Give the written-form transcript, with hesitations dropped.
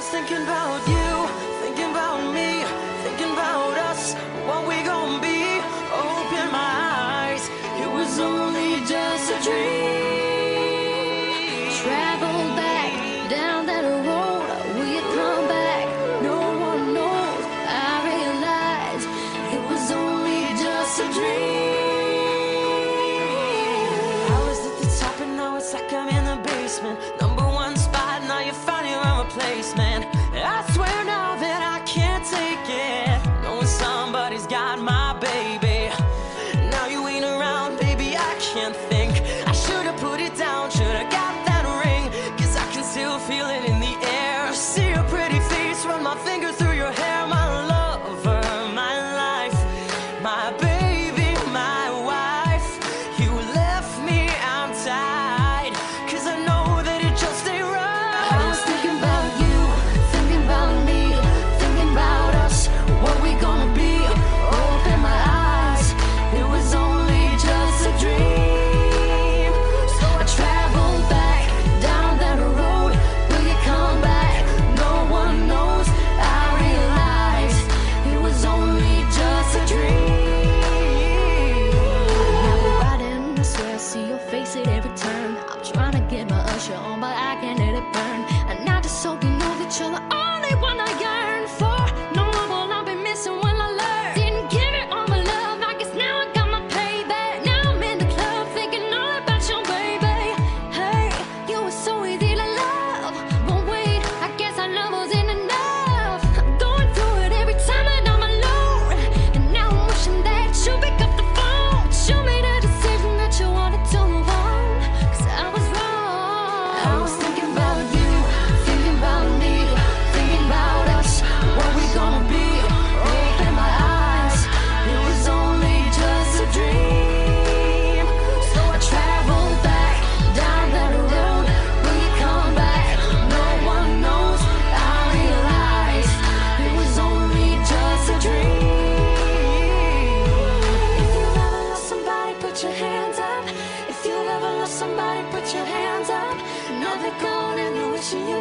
was thinking about you, thinking about me, thinking about us, what we gon' be. Open my eyes, it was only just a dream. Travel back down that road, will you come back? No one knows. I realized it was only just a dream. I was at the top and now it's like I'm in the basement. Number one spot, now you're finding my replacement. I swear now that I can't take it, knowing somebody's got my baby. Now you ain't around, baby, I can't think. I should've put it down, should've got that ring, 'cause I can still feel it in the air. See your pretty face, run my fingers through your hair. My lover, my life, my baby, my wife. You left me, I'm tied, 'cause I know that it just ain't right. I was thinking about you, thinking about me, thinking about us, what we gonna be. Open my eyes, it was only just a dream. So I traveled back down that road, will you come back? No one knows. I realized it was only just a dream. Now we're riding the stairs, see your face at every turn. I'm trying to get my usher on, but I can't let it burn. And I just hope you know that you're the only one I yearn for. No one will I be missing when I learn. Didn't give it all my love, I guess now I got my payback. Now I'm in the club thinking all about your baby. Hey, you were so easy to love, but wait, I guess our love wasn't enough. I'm going through it every time that I'm alone, and now I'm wishing that you pick up the phone. You made a decision that you wanted to move on, 'cause I was wrong. I was thinking about you, thinking about me, thinking about us, what we gonna be. Open my eyes, it was only just a dream. So I traveled back down that road, will you come back? No one knows. I realized it was only just a dream. If you've ever lost somebody, put your hands up. If you've ever lost somebody, put your hands up. Now they're gone and they're wishing you